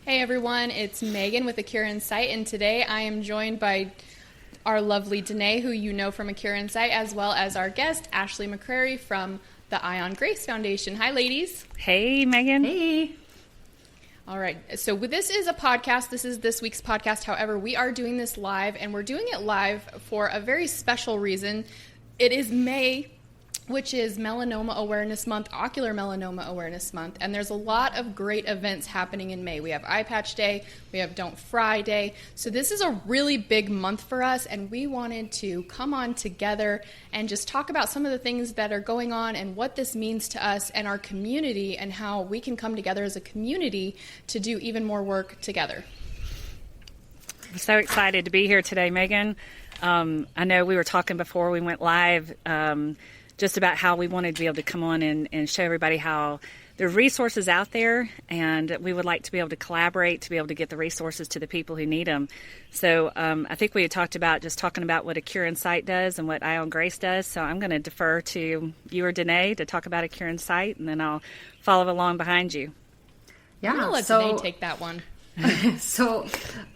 Hey everyone, it's Megan with A Cure in Sight, and today I am joined by our lovely Danet, who you know from A Cure in Sight, as well as our guest, Ashley McCrary from the Eye on Grace Foundation. Hi ladies. Hey Megan. Hey. All right, so this is a podcast. This is this week's podcast. However, we are doing this live, and we're doing it live for a very special reason. It is May, which is Melanoma Awareness Month, Ocular Melanoma Awareness Month, and there's a lot of great events happening in May. We have Eye Patch Day, we have Don't Fry Day, so this is a really big month for us, and we wanted to come on together and just talk about some of the things that are going on and what this means to us and our community and how we can come together as a community to do even more work together. I'm so excited to be here today, Megan. I know we were talking before we went live just about how we wanted to be able to come on and show everybody how there are resources out there, and we would like to be able to collaborate to be able to get the resources to the people who need them. So I think we had talked about just talking about what A Cure in Sight does and what Eye on Grace does. So I'm going to defer to you or Danet to talk about A Cure in Sight, and then I'll follow along behind you. Yeah, I'm going to let Danet take that one. So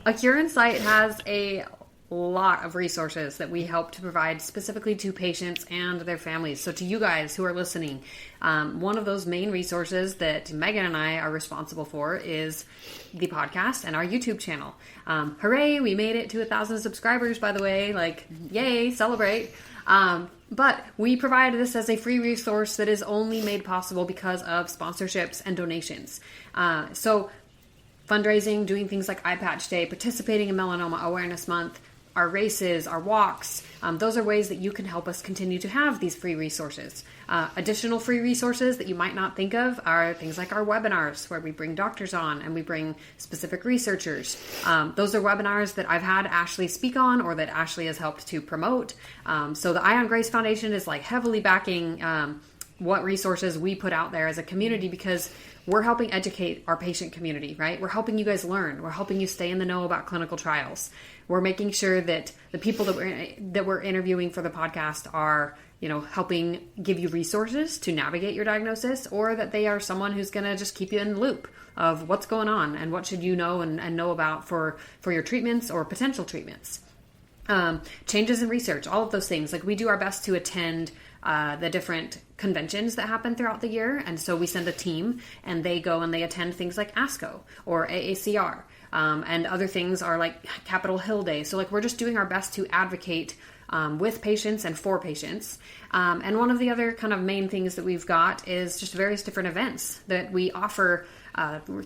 A Cure in Sight has a lot of resources that we help to provide specifically to patients and their families. So to you guys who are listening, one of those main resources that Megan and I are responsible for is the podcast and our YouTube channel. Hooray, we made it to 1,000 subscribers, by the way, like, yay, celebrate. But we provide this as a free resource that is only made possible because of sponsorships and donations. So fundraising, doing things like Eye Patch Day, participating in Melanoma Awareness Month, our races, our walks, those are ways that you can help us continue to have these free resources. Additional free resources that you might not think of are things like our webinars, where we bring doctors on and we bring specific researchers. Those are webinars that I've had Ashley speak on or that Ashley has helped to promote. So the Eye on Grace Foundation is like heavily backing what resources we put out there as a community, because we're helping educate our patient community, right? We're helping you guys learn. We're helping you stay in the know about clinical trials. We're making sure that the people that we're interviewing for the podcast are, helping give you resources to navigate your diagnosis, or that they are someone who's going to just keep you in the loop of what's going on and what should you know and know about for your treatments or potential treatments. Changes in research, all of those things. Like, we do our best to attend the different conventions that happen throughout the year, and so we send a team and they go and they attend things like ASCO or AACR, and other things are like Capitol Hill Day. So we're just doing our best to advocate with patients and for patients. And one of the other kind of main things that we've got is just various different events that we offer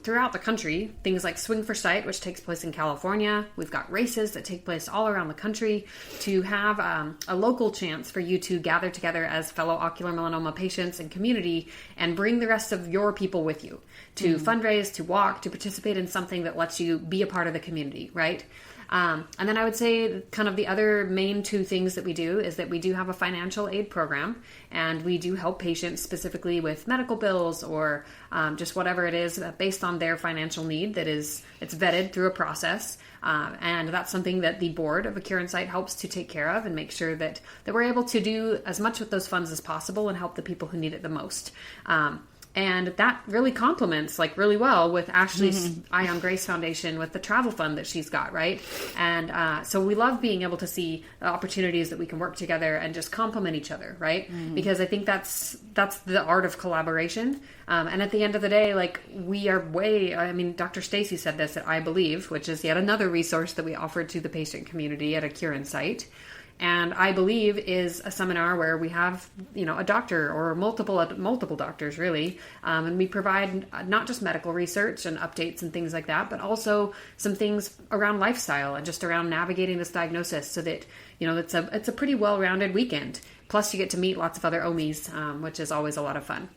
throughout the country. Things like Swing for Sight, which takes place in California. We've got races that take place all around the country to have a local chance for you to gather together as fellow ocular melanoma patients and community and bring the rest of your people with you to fundraise, to walk, to participate in something that lets you be a part of the community, right? And then I would say kind of the other main two things that we do is that we do have a financial aid program, and we do help patients specifically with medical bills or just whatever it is based on their financial need it's vetted through a process. And that's something that the board of A Cure in Sight helps to take care of and make sure that we're able to do as much with those funds as possible and help the people who need it the most. And that really complements really well with Ashley's Eye on Grace Foundation with the travel fund that she's got, right? And so we love being able to see the opportunities that we can work together and just complement each other, right? Because I think that's the art of collaboration. And at the end of the day, we are Dr. Stacy said this at I Believe, which is yet another resource that we offer to the patient community at A Cure in Sight. And I Believe is a seminar where we have, a doctor or multiple doctors really. And we provide not just medical research and updates and things like that, but also some things around lifestyle and just around navigating this diagnosis so that, it's a pretty well-rounded weekend. Plus you get to meet lots of other OMIs, which is always a lot of fun.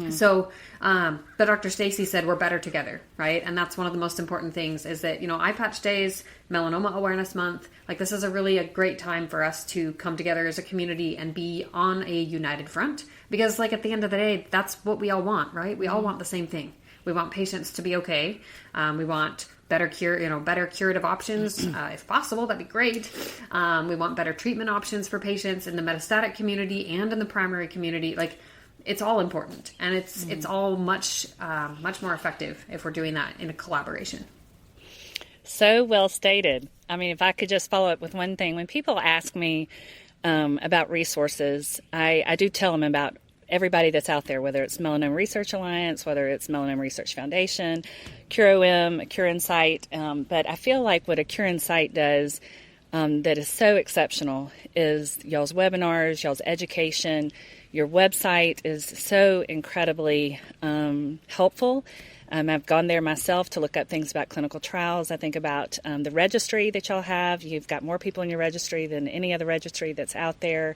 So, but Dr. Stacy said we're better together, right? And that's one of the most important things is that, Eye Patch Days, Melanoma Awareness Month, this is a great time for us to come together as a community and be on a united front. Because at the end of the day, that's what we all want, right? We all want the same thing. We want patients to be okay. We want better curative options, if possible, that'd be great. We want better treatment options for patients in the metastatic community and in the primary community. it's all important, and it's all much more effective if we're doing that in a collaboration. So well stated. I mean, if I could just follow up with one thing. When people ask me about resources, I do tell them about everybody that's out there, whether it's Melanoma Research Alliance, whether it's Melanoma Research Foundation, CureOM, Cure Insight. But I feel like what a Cure Insight does that is so exceptional is y'all's webinars, y'all's education. Your website is so incredibly helpful. I've gone there myself to look up things about clinical trials. I think about the registry that y'all have. You've got more people in your registry than any other registry that's out there.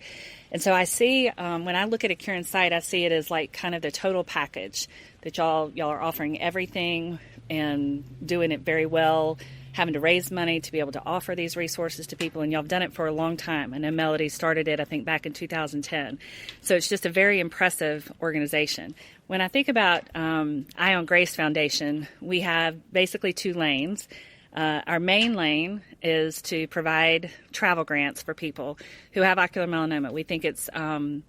And so I see, when I look at a Cure Insight, I see it as like kind of the total package that y'all are offering everything and doing it very well, having to raise money to be able to offer these resources to people, and y'all have done it for a long time. I know Melody started it, I think, back in 2010. So it's just a very impressive organization. When I think about Eye on Grace Foundation, we have basically 2 lanes. Our main lane is to provide travel grants for people who have ocular melanoma. We think it's a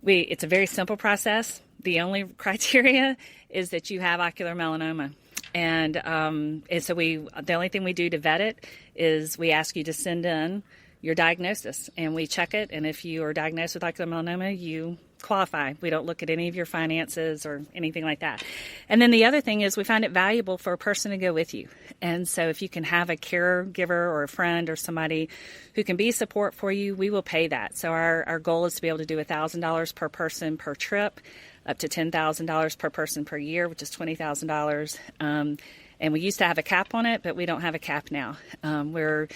very simple process. The only criteria is that you have ocular melanoma. And so the only thing we do to vet it is we ask you to send in your diagnosis, and we check it. And if you are diagnosed with ocular melanoma, you qualify. We don't look at any of your finances or anything like that. And then the other thing is we find it valuable for a person to go with you. And so if you can have a caregiver or a friend or somebody who can be support for you, we will pay that. So our goal is to be able to do $1,000 per person per trip, up to $10,000 per person per year, which is $20,000. And we used to have a cap on it, but we don't have a cap now. We're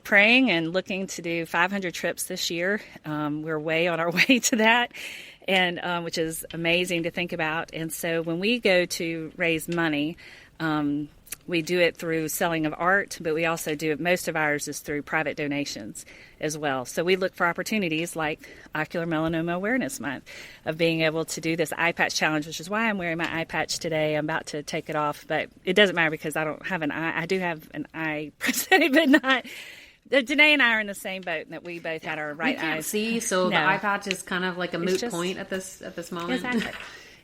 praying and looking to do 500 trips this year. We're way on our way to that, and which is amazing to think about. And so when we go to raise money, we do it through selling of art, but we also do it, most of ours is through private donations as well. So we look for opportunities like Ocular Melanoma Awareness Month of being able to do this eye patch challenge, which is why I'm wearing my eye patch today. I'm about to take it off, but it doesn't matter because I don't have an eye. I do have an eye prosthetic, but not. Danet and I are in the same boat in that we both had our right we can't eyes. See, so the eye patch is kind of like a moot point at this moment. Exactly.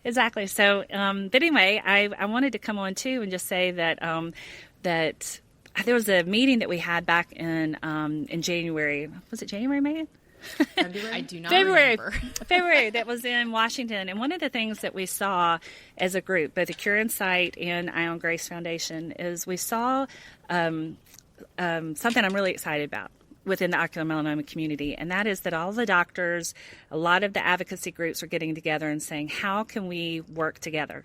Exactly. So, but anyway, I wanted to come on too and just say that that there was a meeting that we had back in January. Was it January, Megan? I do not remember. February, that was in Washington. And one of the things that we saw as a group, both the Cure Insight and Eye on Grace Foundation, is we saw something I'm really excited about within the ocular melanoma community, and that is that all the doctors, a lot of the advocacy groups are getting together and saying, how can we work together?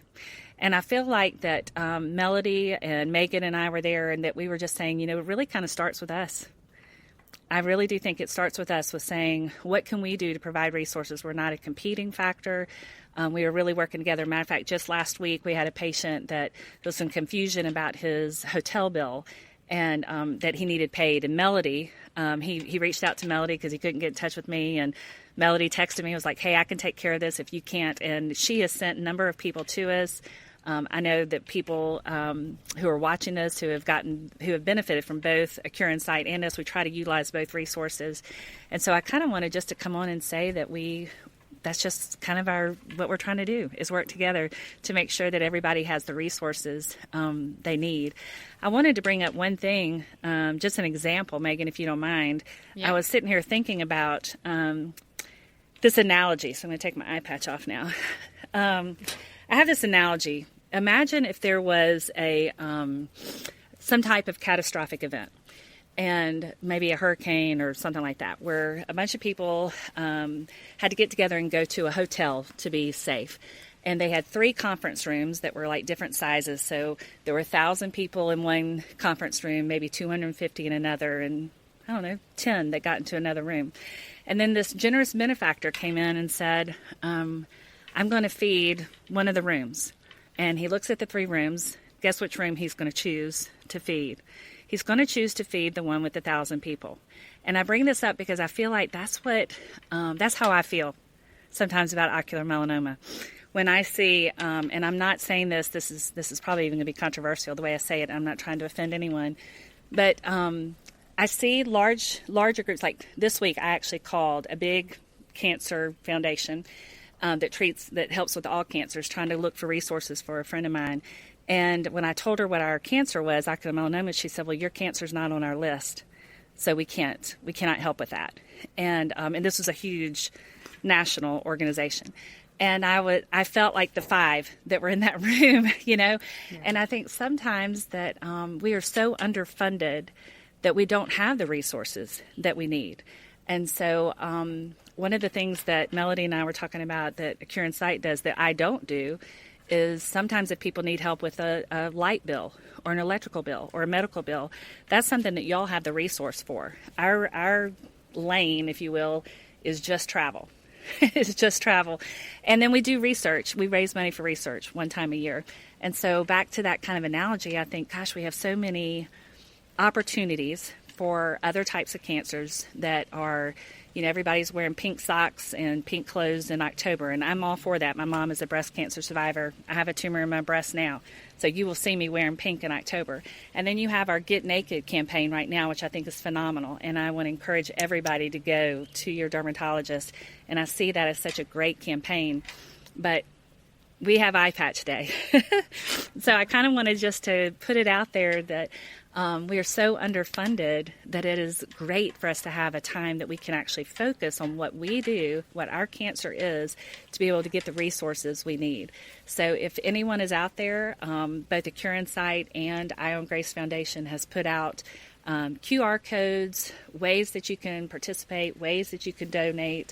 And I feel like that Melody and Megan and I were there, and that we were just saying, it really kind of starts with us. I really do think it starts with us, with saying, what can we do to provide resources? We're not a competing factor. We were really working together. Matter of fact, just last week we had a patient that there was some confusion about his hotel bill, and that he needed paid. And Melody, he reached out to Melody because he couldn't get in touch with me, and Melody texted me, was like, hey, I can take care of this if you can't. And she has sent a number of people to us. I know that people who are watching this, who have benefited from both a Cure Insight and us, we try to utilize both resources. And so I kind of wanted just to come on and say that that's just kind of what we're trying to do, is work together to make sure that everybody has the resources they need. I wanted to bring up one thing, just an example, Megan, if you don't mind. Yeah. I was sitting here thinking about this analogy, so I'm going to take my eye patch off now. I have this analogy. Imagine if there was some type of catastrophic event, and maybe a hurricane or something like that, where a bunch of people had to get together and go to a hotel to be safe. And they had 3 conference rooms that were like different sizes. So there were 1,000 people in one conference room, maybe 250 in another, and 10 that got into another room. And then this generous benefactor came in and said, I'm going to feed one of the rooms. And he looks at the 3 rooms. Guess which room he's going to choose to feed? He's going to choose to feed the one with the 1,000 people. And I bring this up because I feel like that's how I feel sometimes about ocular melanoma. When I see, and I'm not saying this is probably even going to be controversial the way I say it. I'm not trying to offend anyone, but I see larger groups. Like this week, I actually called a big cancer foundation that helps with all cancers, trying to look for resources for a friend of mine. And when I told her what our cancer was, ocular melanoma, she said, well, your cancer's not on our list, so we cannot help with that. And this was a huge national organization. And I felt like the 5 that were in that room, Yeah. And I think sometimes that we are so underfunded that we don't have the resources that we need. And so one of the things that Melody and I were talking about that A Cure in Sight does that I don't do is sometimes if people need help with a light bill or an electrical bill or a medical bill, that's something that y'all have the resource for. Our lane, if you will, is just travel. It's just travel. And then we do research. We raise money for research one time a year. And so back to that kind of analogy, I think, gosh, we have so many opportunities for other types of cancers that are, everybody's wearing pink socks and pink clothes in October, and I'm all for that. My mom is a breast cancer survivor. I have a tumor in my breast now, so you will see me wearing pink in October. And then you have our Get Naked campaign right now, which I think is phenomenal, and I want to encourage everybody to go to your dermatologist, and I see that as such a great campaign. But we have Eye Patch Day. So I kind of wanted just to put it out there that we are so underfunded that it is great for us to have a time that we can actually focus on what we do, what our cancer is, to be able to get the resources we need. So if anyone is out there, both the Cure in Sight and Eye on Grace Foundation has put out QR codes, ways that you can participate, ways that you can donate.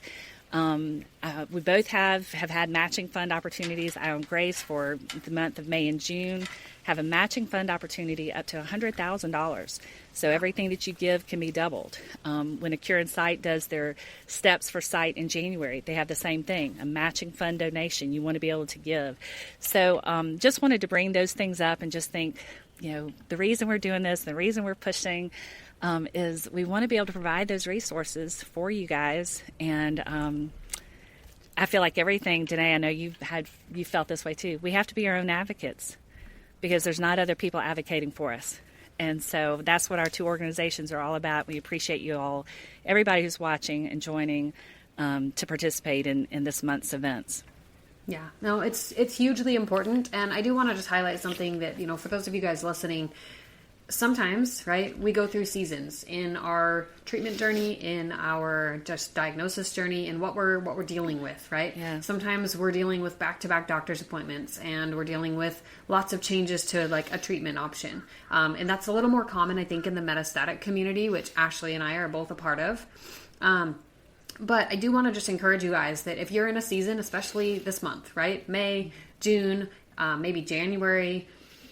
We both have had matching fund opportunities. Eye on Grace for the month of May and June have a matching fund opportunity up to $100,000. So everything that you give can be doubled. When A Cure in Sight does their Steps for Sight in January, they have the same thing, a matching fund donation you want to be able to give. So just wanted to bring those things up and just think, the reason we're doing this, the reason we're pushing is we want to be able to provide those resources for you guys. And I feel like everything, Danet, I know you felt this way too. We have to be our own advocates because there's not other people advocating for us. And so that's what our 2 organizations are all about. We appreciate you all, everybody who's watching and joining to participate in this month's events. Yeah, no, it's hugely important. And I do want to just highlight something that, for those of you guys listening, sometimes, right, we go through seasons in our treatment journey, in our just diagnosis journey, and what we're dealing with, right? Yeah. Sometimes we're dealing with back-to-back doctor's appointments, and we're dealing with lots of changes to like a treatment option. And that's a little more common, I think, in the metastatic community, which Ashley and I are both a part of. But I do want to just encourage you guys that if you're in a season, especially this month, right? May, June, maybe January,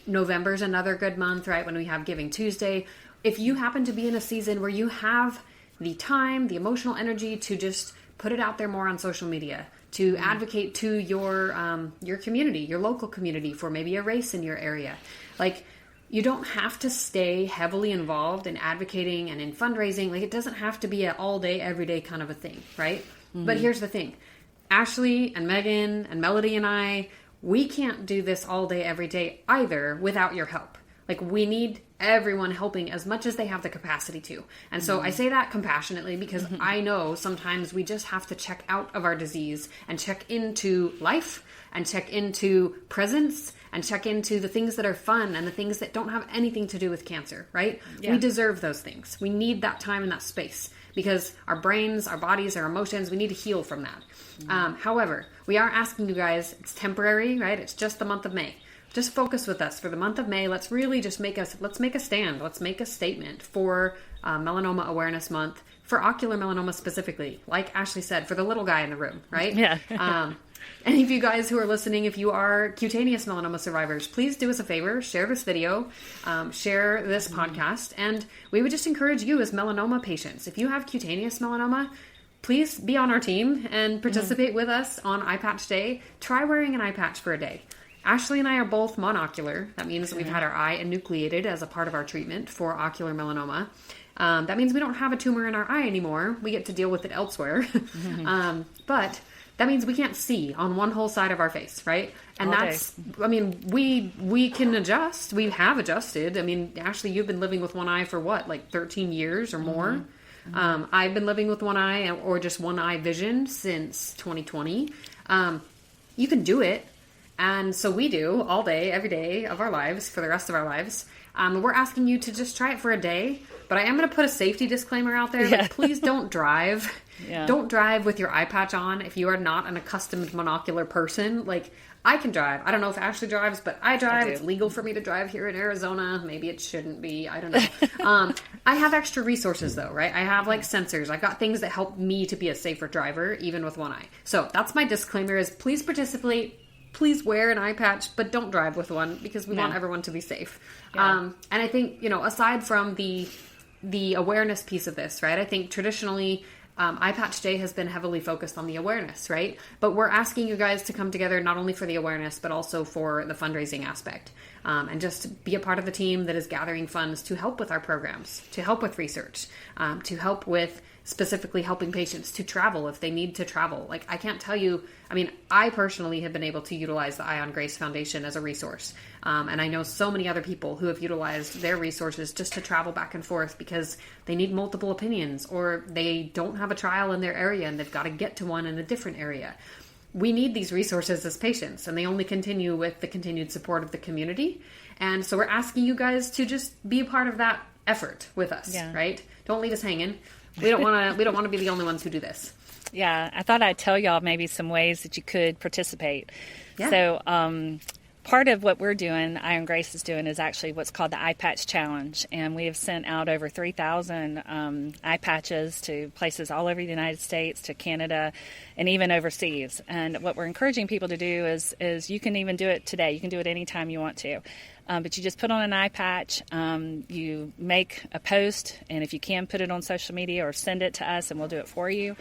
November's another good month, right? When we have Giving Tuesday. If you happen to be in a season where you have the time, the emotional energy to just put it out there more on social media, to advocate to your community, your local community for maybe a race in your area. Like, you don't have to stay heavily involved in advocating and in fundraising. Like, it doesn't have to be an all day, every day kind of a thing, right? Mm-hmm. But here's the thing. Ashley and Megan and Melody and I, we can't do this all day, every day either without your help. Like, we need everyone helping as much as they have the capacity to. And so I say that compassionately because I know sometimes we just have to check out of our disease and check into life and check into presence and check into the things that are fun and the things that don't have anything to do with cancer, right? Yeah. We deserve those things. We need that time and that space because our brains, our bodies, our emotions, we need to heal from that. However, we are asking you guys, it's temporary, right? It's just the month of May. Just focus with us for the month of May. Let's really just make a stand. Let's make a statement for Melanoma Awareness Month, for ocular melanoma specifically. Like Ashley said, for the little guy in the room, right? Yeah. Any of you guys who are listening, if you are cutaneous melanoma survivors, please do us a favor, share this video, share this podcast, and we would just encourage you as melanoma patients. If you have cutaneous melanoma, please be on our team and participate with us on Eye Patch Day. Try wearing an eye patch for a day. Ashley and I are both monocular. That means that we've had our eye enucleated as a part of our treatment for ocular melanoma. That means we don't have a tumor in our eye anymore. We get to deal with it elsewhere. But that means we can't see on one whole side of our face, right? And I mean, we can adjust. We have adjusted. I mean, Ashley, you've been living with one eye for what, like 13 years or more? I've been living with one eye or just one eye vision since 2020. You can do it. And so we do all day, every day of our lives for the rest of our lives. We're asking you to just try it for a day, but I am going to put a safety disclaimer out there. Like, please don't drive. Yeah. Don't drive with your eye patch on if you are not an accustomed monocular person. Like, I can drive. I don't know if Ashley drives, but I drive. It's legal for me to drive here in Arizona. Maybe it shouldn't be. I don't know. I have extra resources though, right? I have like sensors. I've got things that help me to be a safer driver, even with one eye. So that's my disclaimer: is please participate. Please wear an eye patch, but don't drive with one because we want everyone to be safe. Yeah. And I think, aside from the awareness piece of this, right? I think traditionally, Eye Patch Day has been heavily focused on the awareness, right? But we're asking you guys to come together not only for the awareness, but also for the fundraising aspect. And just be a part of the team that is gathering funds to help with our programs, to help with research, to help with specifically helping patients to travel if they need to travel. Like, I can't tell you, I personally have been able to utilize the Eye on Grace Foundation as a resource. And I know so many other people who have utilized their resources just to travel back and forth because they need multiple opinions or they don't have a trial in their area and they've got to get to one in a different area. We need these resources as patients, and they only continue with the continued support of the community. And so we're asking you guys to just be a part of that effort with us, right? Don't leave us hanging. We don't want to be the only ones who do this. Yeah, I thought I'd tell y'all maybe some ways that you could participate. Yeah. So part of what we're doing, Eye on Grace is doing, is actually what's called the Eye Patch Challenge. And we have sent out over 3,000 eye patches to places all over the United States, to Canada, and even overseas. And what we're encouraging people to do is you can even do it today. You can do it anytime you want to. But you just put on an eye patch, you make a post, and if you can, put it on social media or send it to us and we'll do it for you.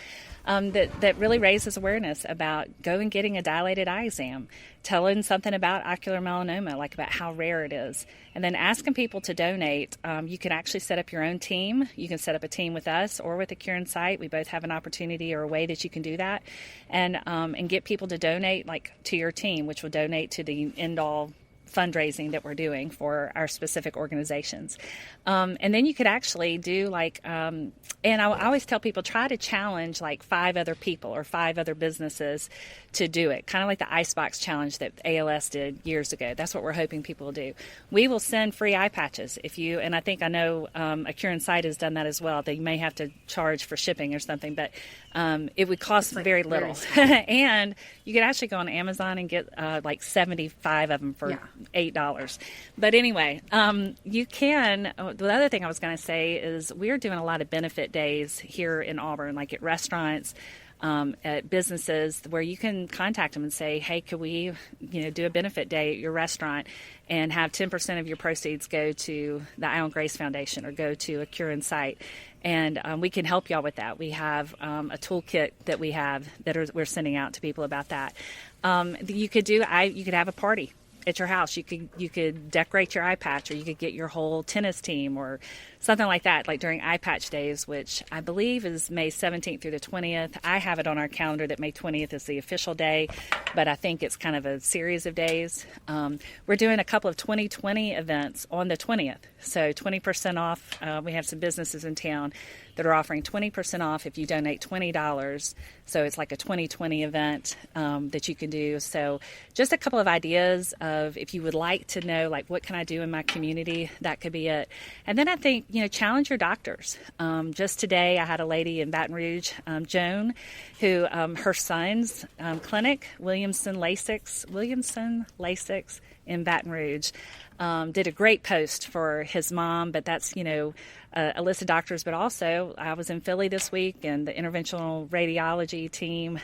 That really raises awareness about going getting a dilated eye exam, telling something about ocular melanoma, like about how rare it is, and then asking people to donate. You can actually set up your own team. You can set up a team with us or with Ocular Insight. We both have an opportunity or a way that you can do that, and get people to donate, like to your team, which will donate to the end-all fundraising that we're doing for our specific organizations. And then you could actually do and I always tell people, try to challenge like 5 other people or 5 other businesses to do it, kind of like the Icebox Challenge that ALS did years ago. That's what we're hoping people will do. We will send free eye patches and I know Ocular Insight has done that as well. They may have to charge for shipping or something, but it would cost very little. And you could actually go on Amazon and get 75 of them for $8. But anyway, you can. The other thing I was going to say is we're doing a lot of benefit days here in Auburn, like at restaurants, at businesses, where you can contact them and say, hey, could we do a benefit day at your restaurant and have 10% of your proceeds go to the Eye on Grace Foundation or go to Ocular Insight. And we can help y'all with that. We have a toolkit that we're sending out to people about that. You could have a party at your house. You could decorate your eye patch, or you could get your whole tennis team or something like that, like during Eye Patch Days, which I believe is May 17th through the 20th. I have it on our calendar that May 20th is the official day, but I think it's kind of a series of days. We're doing a couple of 2020 events on the 20th, so 20% off. We have some businesses in town that are offering 20% off if you donate $20. So it's like a 2020 event that you can do. So just a couple of ideas of, if you would like to know, like, what can I do in my community, that could be it. And then I think, challenge your doctors. Just today, I had a lady in Baton Rouge, Joan, who her son's clinic, Williamson LASIX in Baton Rouge, did a great post for his mom, but that's, a list of doctors. But also, I was in Philly this week, and the interventional radiology team,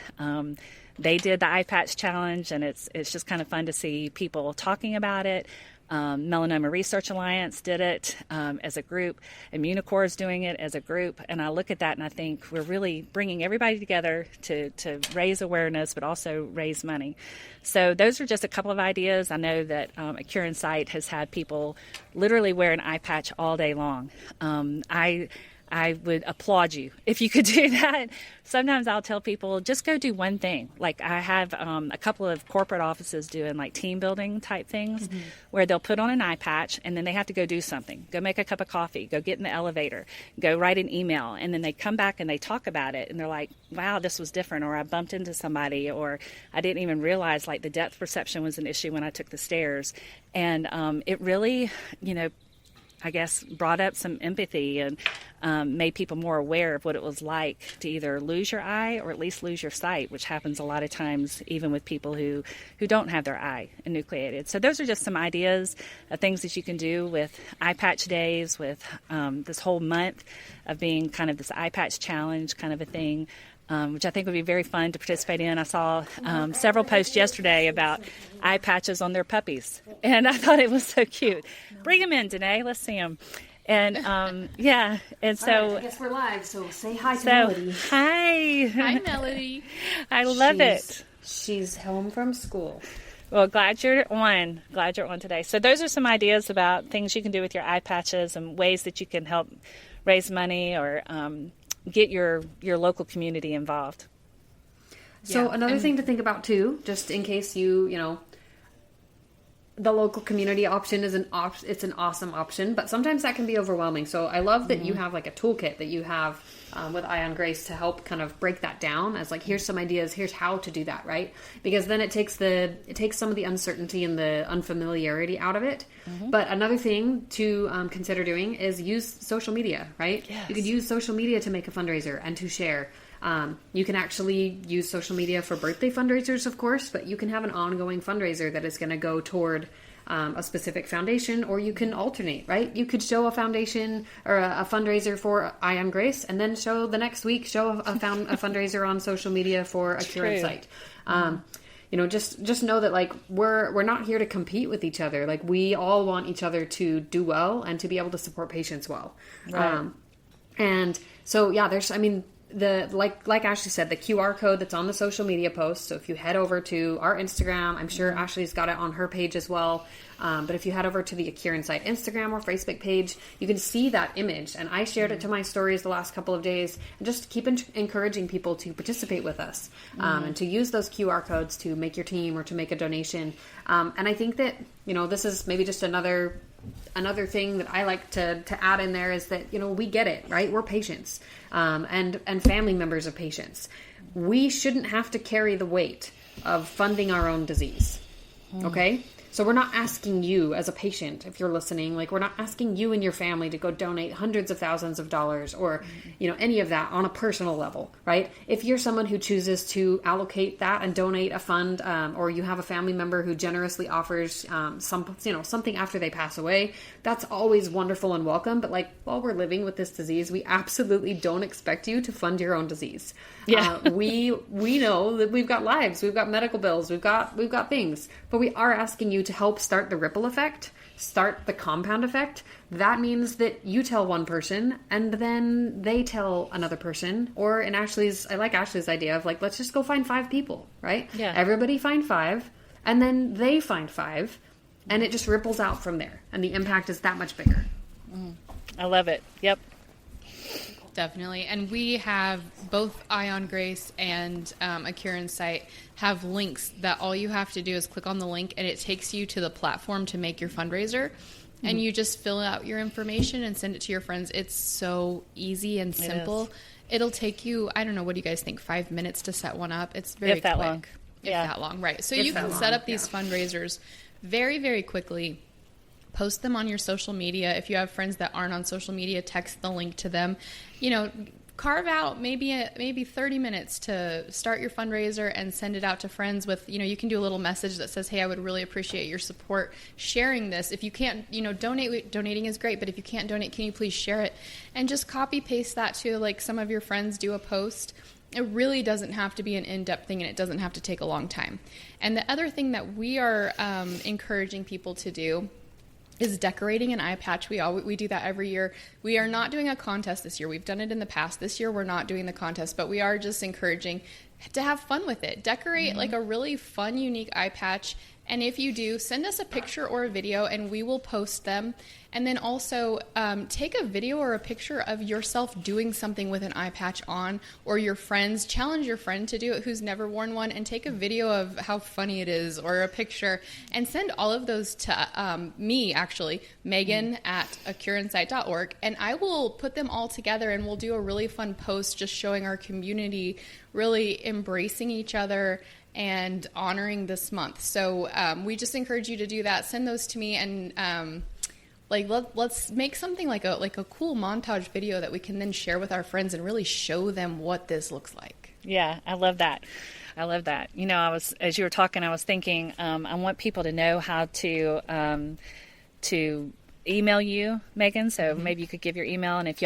they did the Eye Patch Challenge, and it's just kind of fun to see people talking about it. Melanoma Research Alliance did it as a group. Immunocore is doing it as a group. And I look at that and I think we're really bringing everybody together to raise awareness, but also raise money. So those are just a couple of ideas. I know that Ocular Insight has had people literally wear an eye patch all day long. I would applaud you if you could do that. Sometimes I'll tell people, just go do one thing. Like I have a couple of corporate offices doing like team building type things where they'll put on an eye patch and then they have to go do something. Go make a cup of coffee, go get in the elevator, go write an email. And then they come back and they talk about it and they're like, wow, this was different. Or I bumped into somebody, or I didn't even realize like the depth perception was an issue when I took the stairs. And it really, I guess, brought up some empathy and made people more aware of what it was like to either lose your eye or at least lose your sight, which happens a lot of times even with people who don't have their eye enucleated. So those are just some ideas of things that you can do with eye patch days, with this whole month of being kind of this eye patch challenge kind of a thing. Which I think would be very fun to participate in. I saw several posts yesterday about eye patches on their puppies, and I thought it was so cute. Bring them in, Danet. Let's see them. And and so all right, I guess we're live. So say hi to Melody. Hi, Melody. I love it. She's home from school. Well, glad you're on. Glad you're on today. So those are some ideas about things you can do with your eye patches and ways that you can help raise money or get your local community involved. So another thing to think about too, just in case the local community option is it's an awesome option, but sometimes that can be overwhelming. So I love that you have like a toolkit that you have with Eye on Grace to help kind of break that down as like, here's some ideas, here's how to do that, right? Because then it takes some of the uncertainty and the unfamiliarity out of it. But another thing to consider doing is use social media, right? Yes. You could use social media to make a fundraiser and to share. You can actually use social media for birthday fundraisers, of course, but you can have an ongoing fundraiser that is going to go toward a specific foundation, or you can alternate, right? You could show a foundation or a fundraiser for Eye on Grace, and then the next week show a fundraiser on social media for Ocular Insight. Just know that like we're not here to compete with each other. Like we all want each other to do well and to be able to support patients well. Right. And so like Ashley said, the QR code that's on the social media post. So if you head over to our Instagram, I'm sure Ashley's got it on her page as well. But if you head over to the Ocular Insight Instagram or Facebook page, you can see that image. And I shared it to my stories the last couple of days, and just keep encouraging people to participate with us and to use those QR codes to make your team or to make a donation. And I think that, this is maybe just another thing that I like to add in there is that, we get it, right? We're patients and family members of patients. We shouldn't have to carry the weight of funding our own disease. Okay? So we're not asking you as a patient, if you're listening, like we're not asking you and your family to go donate hundreds of thousands of dollars or, any of that on a personal level, right? If you're someone who chooses to allocate that and donate a fund, or you have a family member who generously offers something after they pass away, that's always wonderful and welcome. But like while we're living with this disease, we absolutely don't expect you to fund your own disease. Yeah. We know that we've got lives, we've got medical bills, we've got things, but we are asking you to help start the ripple effect, start the compound effect. That means that you tell one person and then they tell another person, or I like Ashley's idea of like, let's just go find 5 people, right? Yeah. Everybody find 5 and then they find 5 and it just ripples out from there. And the impact is that much bigger. I love it. Yep. Definitely. And we have both Eye on Grace and Ocular Insight have links that all you have to do is click on the link and it takes you to the platform to make your fundraiser. And you just fill out your information and send it to your friends. It's so easy and simple. It'll take you, I don't know, what do you guys think, 5 minutes to set one up? It's very quick. Long. If that long, right. So you can set up these fundraisers very, very quickly. Post them on your social media. If you have friends that aren't on social media, text the link to them. Carve out maybe 30 minutes to start your fundraiser and send it out to friends with, you can do a little message that says, hey, I would really appreciate your support sharing this. If you can't, donating is great, but if you can't donate, can you please share it? And just copy paste that to like some of your friends do a post. It really doesn't have to be an in-depth thing, and it doesn't have to take a long time. And the other thing that we are encouraging people to do is decorating an eye patch. We do that every year. We are not doing a contest this year. We've done it in the past. This year we're not doing the contest, but we are just encouraging to have fun with it. Decorate like a really fun, unique eye patch And if you do, send us a picture or a video and we will post them. And then also take a video or a picture of yourself doing something with an eye patch on, or your friends. Challenge your friend to do it who's never worn one, and take a video of how funny it is, or a picture, and send all of those to me, actually, Megan at acureInsight.org, and I will put them all together and we'll do a really fun post just showing our community really embracing each other and honoring this month. So we just encourage you to do that. Send those to me, and let's make something like a cool montage video that we can then share with our friends and really show them what this looks like. Yeah, I love that. I love that. You know, as you were talking, I was thinking, I want people to know how to email you, Megan. So maybe you could give your email, and if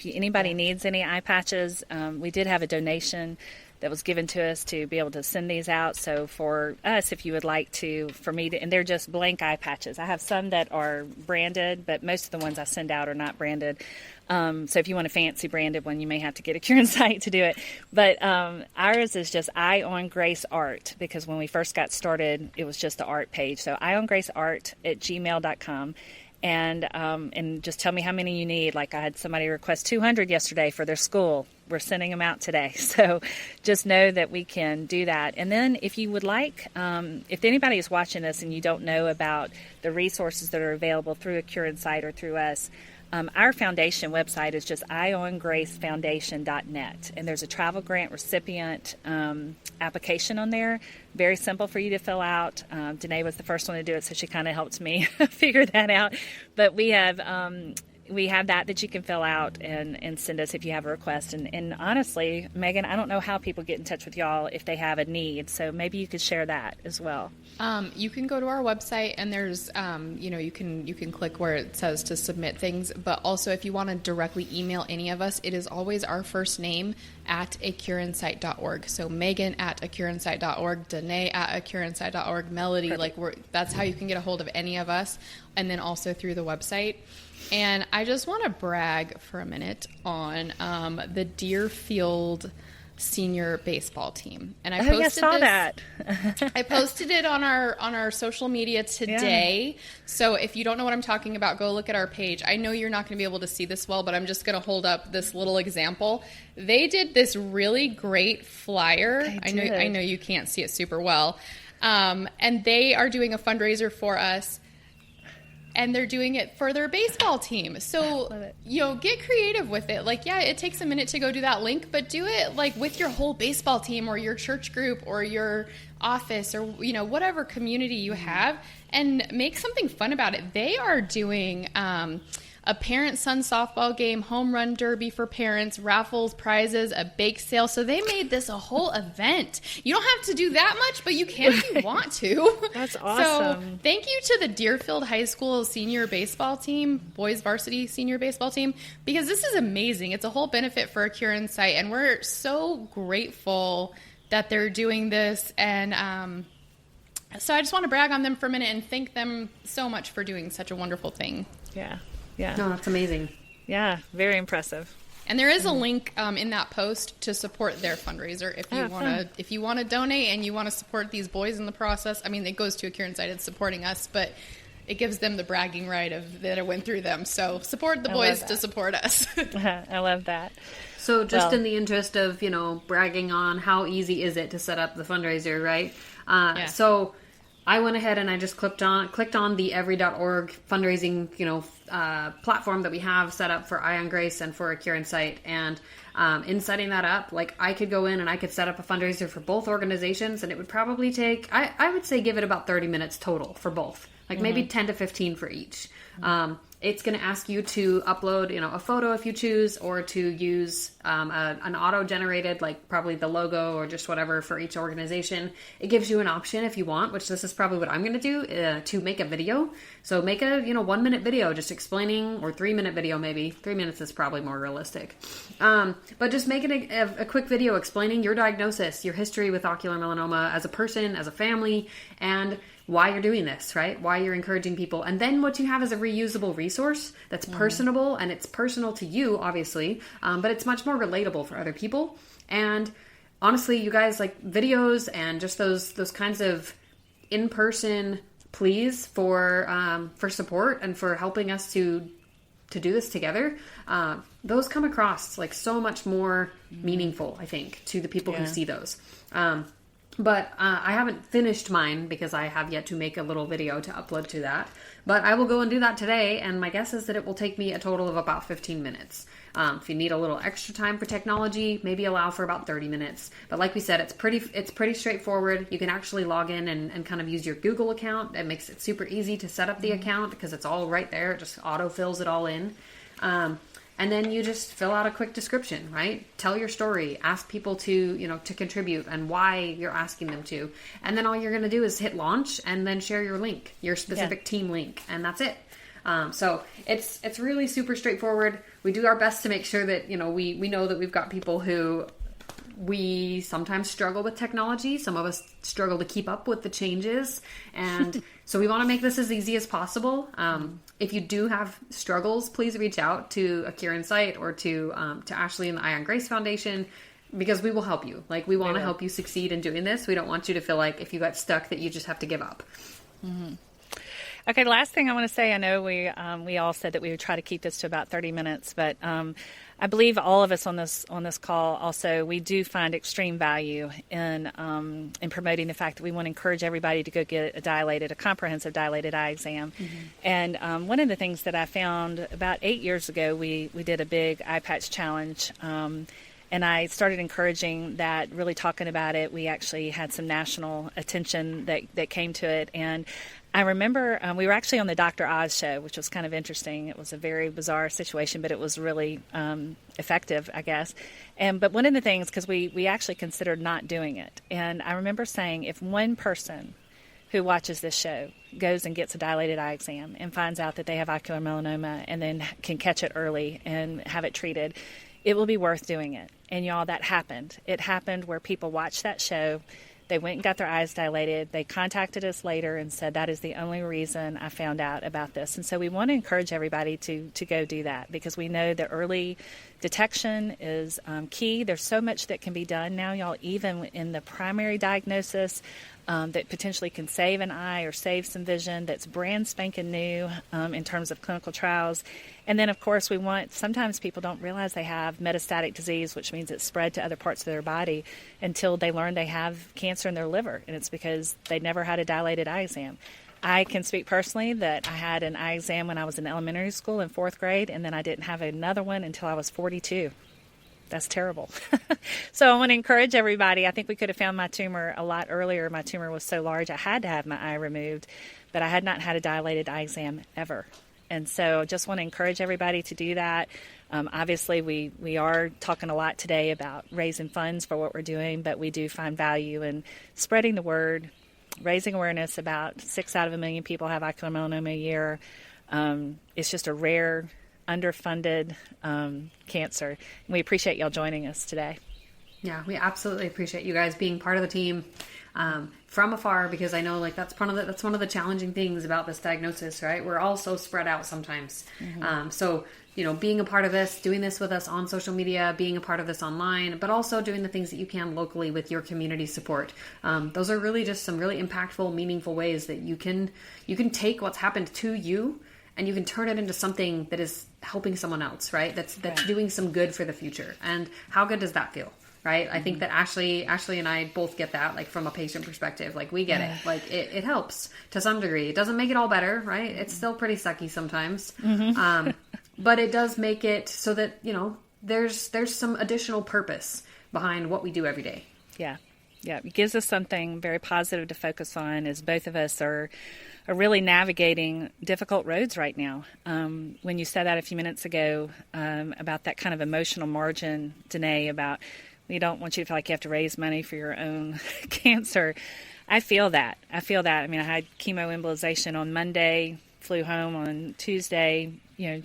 anybody needs any eye patches, we did have a donation that was given to us to be able to send these out. So for us, if you would like for me to, and they're just blank eye patches. I have some that are branded, but most of the ones I send out are not branded. So if you want a fancy branded one, you may have to get a Cure Insight to do it. But ours is just Eye on Grace Art, because when we first got started, it was just the art page. So eyeongraceart@gmail.com. And just tell me how many you need. Like, I had somebody request 200 yesterday for their school. We're sending them out today. So just know that we can do that. And then if you would like, if anybody is watching this and you don't know about the resources that are available through a Cure Insight or through us, our foundation website is just eyeongracefoundation.net, and there's a travel grant recipient application on there. Very simple for you to fill out. Danet was the first one to do it, so she kind of helped me figure that out. But we have that you can fill out and send us if you have a request. And honestly, Megan, I don't know how people get in touch with y'all if they have a need, so maybe you could share that as well. You can go to our website, and there's, you can click where it says to submit things. But also, if you want to directly email any of us, it is always our first name at acureInsight.org. So Megan at acureInsight.org, Danet at acureInsight.org, Melody, that's how you can get a hold of any of us, and then also through the website. And I just want to brag for a minute on the Deerfield senior baseball team. And I posted that. I posted it on our social media today. Yeah. So if you don't know what I'm talking about, go look at our page. I know you're not going to be able to see this well, but I'm just going to hold up this little example. They did this really great flyer. I know you can't see it super well. And they are doing a fundraiser for us. And they're doing it for their baseball team. So, get creative with it. Like, yeah, it takes a minute to go do that link, but do it like with your whole baseball team or your church group or your office or, whatever community you have, and make something fun about it. They are doing a parent-son softball game, home run derby for parents, raffles, prizes, a bake sale. So they made this a whole event. You don't have to do that much, but you can if you want to. That's awesome. So thank you to the Deerfield High School senior baseball team, boys varsity senior baseball team, because this is amazing. It's a whole benefit for a Cure Insight, and we're so grateful that they're doing this. And so I just want to brag on them for a minute and thank them so much for doing such a wonderful thing. Yeah. Yeah. No, that's amazing. Yeah, very impressive. And there is a link in that post to support their fundraiser if you want to donate and you want to support these boys in the process. I mean, it goes to a Cure Insight, it's supporting us, but it gives them the bragging right that it went through them. So support the boys to support us. I love that. So just in the interest of, bragging on how easy is it to set up the fundraiser, right? So I went ahead and I just clicked on the every.org fundraising, platform that we have set up for Eye on Grace and for a Cure Insight. And in setting that up, I could go in and I could set up a fundraiser for both organizations, and it would probably take, I would say, give it about 30 minutes total for both, maybe 10 to 15 for each. It's going to ask you to upload, a photo if you choose, or to use an auto-generated, probably the logo or just whatever for each organization. It gives you an option if you want, which this is probably what I'm going to do, to make a video. So make a 1-minute video just explaining, or 3-minute video maybe. 3 minutes is probably more realistic. But just make it a quick video explaining your diagnosis, your history with ocular melanoma as a person, as a family, and why you're doing this, right? Why you're encouraging people. And then what you have is a reusable resource that's personable, and it's personal to you, obviously, but it's much more relatable for other people. And honestly, you guys, videos and just those kinds of in-person pleas for support and for helping us to do this together, those come across like so much more meaningful, I think, to the people who see those. But I haven't finished mine because I have yet to make a little video to upload to that. But I will go and do that today, and my guess is that it will take me a total of about 15 minutes. If you need a little extra time for technology, maybe allow for about 30 minutes. But like we said, it's pretty straightforward. You can actually log in and kind of use your Google account. It makes it super easy to set up the account because it's all right there. It just auto-fills it all in. And then you just fill out a quick description, right? Tell your story, ask people to contribute and why you're asking them to. And then all you're going to do is hit launch and then share your link, your specific team link, and that's it. So it's really super straightforward. We do our best to make sure that, we know that we've got people who we sometimes struggle with technology. Some of us struggle to keep up with the changes. And so we want to make this as easy as possible. If you do have struggles, please reach out to Ocular Insight or to Ashley and the Eye on Grace Foundation, because we will help you. Like, we want to help you succeed in doing this. We don't want you to feel like if you got stuck that you just have to give up. Mm-hmm. Okay, last thing I want to say, I know we all said that we would try to keep this to about 30 minutes, but I believe all of us on this call also, we do find extreme value in promoting the fact that we want to encourage everybody to go get a comprehensive dilated eye exam. Mm-hmm. And one of the things that I found about 8 years ago, we did a big eye patch challenge. And I started encouraging that, really talking about it. We actually had some national attention that came to it. And I remember we were actually on the Dr. Oz show, which was kind of interesting. It was a very bizarre situation, but it was really effective, I guess. But one of the things, because we actually considered not doing it. And I remember saying, if one person who watches this show goes and gets a dilated eye exam and finds out that they have ocular melanoma and then can catch it early and have it treated, it will be worth doing it. And y'all, that happened. It happened where people watched that show. They went and got their eyes dilated. They contacted us later and said, that is the only reason I found out about this. And so we want to encourage everybody to go do that, because we know that early detection is key. There's so much that can be done now, y'all, even in the primary diagnosis, that potentially can save an eye or save some vision, that's brand spanking new in terms of clinical trials. And then, of course, sometimes people don't realize they have metastatic disease, which means it's spread to other parts of their body, until they learn they have cancer in their liver. And it's because they never had a dilated eye exam. I can speak personally that I had an eye exam when I was in elementary school in 4th grade, and then I didn't have another one until I was 42. That's terrible. So I want to encourage everybody. I think we could have found my tumor a lot earlier. My tumor was so large I had to have my eye removed, but I had not had a dilated eye exam ever. And so just want to encourage everybody to do that. Obviously, we are talking a lot today about raising funds for what we're doing, but we do find value in spreading the word, raising awareness. About 6 out of 1 million people have ocular melanoma a year. It's just a rare, underfunded cancer. And we appreciate y'all joining us today. Yeah, we absolutely appreciate you guys being part of the team from afar, because I know that's one of the challenging things about this diagnosis, right? We're all so spread out sometimes. Mm-hmm. So being a part of this, doing this with us on social media, being a part of this online, but also doing the things that you can locally with your community support. Those are really just some really impactful, meaningful ways that you can take what's happened to you and you can turn it into something that is helping someone else, right? That's doing some good for the future. And how good does that feel? Right. I think that Ashley and I both get that, like, from a patient perspective. Like, we get it. Like, it helps to some degree. It doesn't make it all better, right? It's still pretty sucky sometimes. Mm-hmm. But it does make it so that, there's some additional purpose behind what we do every day. Yeah. Yeah. It gives us something very positive to focus on, as both of us are really navigating difficult roads right now. When you said that a few minutes ago about that kind of emotional margin, Danet, about we don't want you to feel like you have to raise money for your own cancer. I feel that. I mean, I had chemoembolization on Monday, flew home on Tuesday,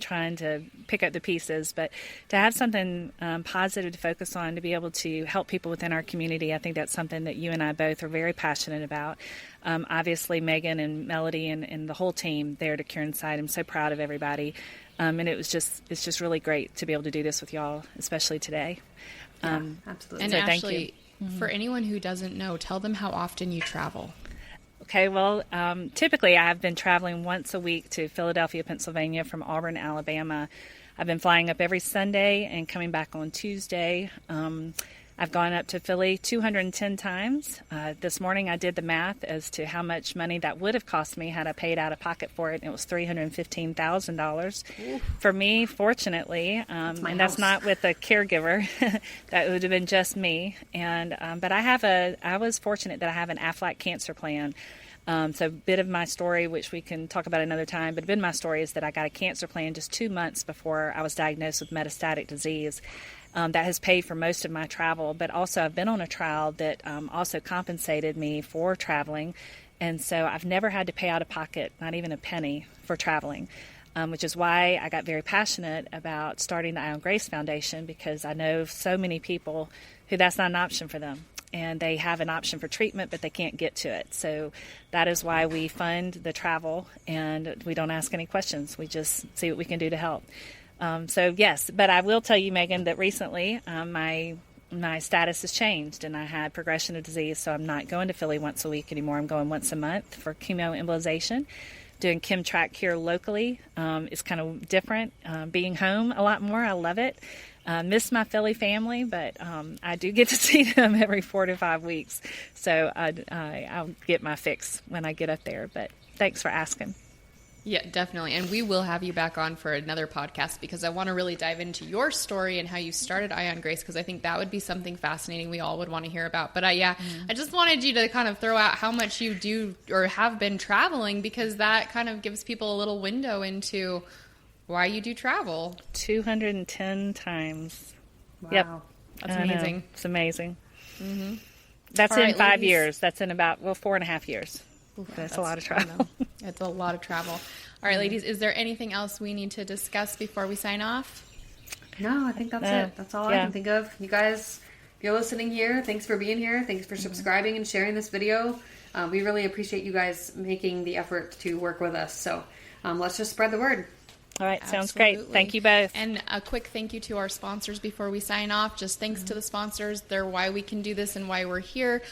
trying to pick up the pieces. But to have something positive to focus on, to be able to help people within our community, I think that's something that you and I both are very passionate about. Obviously, Megan and Melody and the whole team there to Cure Insight, I'm so proud of everybody. And it's just really great to be able to do this with y'all, especially today. Absolutely. And so Ashley, thank you. For anyone who doesn't know, tell them how often you travel. Okay, well, typically I've been traveling once a week to Philadelphia, Pennsylvania from Auburn, Alabama. I've been flying up every Sunday and coming back on Tuesday. I've gone up to Philly 210 times. This morning I did the math as to how much money that would have cost me had I paid out of pocket for it, and it was $315,000. For me, fortunately, and that's not with a caregiver. That would have been just me. And but I was fortunate that I have an Aflac cancer plan. So a bit of my story, which we can talk about another time, but a bit of my story is that I got a cancer plan just 2 months before I was diagnosed with metastatic disease. That has paid for most of my travel, but also I've been on a trial that also compensated me for traveling, and so I've never had to pay out of pocket, not even a penny, for traveling, which is why I got very passionate about starting the Eye on Grace Foundation, because I know so many people who that's not an option for them, and they have an option for treatment, but they can't get to it. So that is why we fund the travel, and we don't ask any questions. We just see what we can do to help. So yes, but I will tell you, Megan, that recently my status has changed, and I had progression of disease, so I'm not going to Philly once a week anymore. I'm going once a month for chemoembolization. Doing ChemTrack here locally is kind of different. Being home a lot more, I love it. Miss my Philly family, but I do get to see them every 4 to 5 weeks, so I'll get my fix when I get up there. But thanks for asking. Yeah, definitely. And we will have you back on for another podcast, because I want to really dive into your story and how you started Eye on Grace, because I think that would be something fascinating we all would want to hear about. But I just wanted you to kind of throw out how much you do or have been traveling, because that kind of gives people a little window into why you do travel. 210 times. Wow. Yep. That's amazing. It's amazing. Mm-hmm. That's All in right, 5 ladies. years. That's in about, 4.5 years. That's a lot of travel. It's a lot of travel. All right, ladies, is there anything else we need to discuss before we sign off? No, I think that's it. That's all I can think of. You guys, if you're listening here, thanks for being here. Thanks for subscribing and sharing this video. We really appreciate you guys making the effort to work with us. So let's just spread the word. All right, sounds great. Thank you both. And a quick thank you to our sponsors before we sign off. Just thanks to the sponsors. They're why we can do this and why we're here.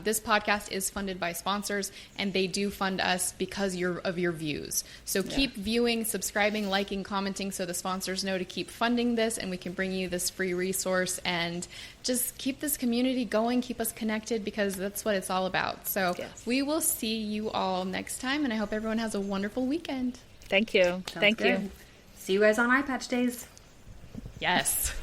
This podcast is funded by sponsors, and they do fund us because of your views. So keep viewing, subscribing, liking, commenting, so the sponsors know to keep funding this, and we can bring you this free resource and just keep this community going, keep us connected, because that's what it's all about. So we will see you all next time, and I hope everyone has a wonderful weekend. Thank you. Sounds good. See you guys on Eye Patch Days. Yes.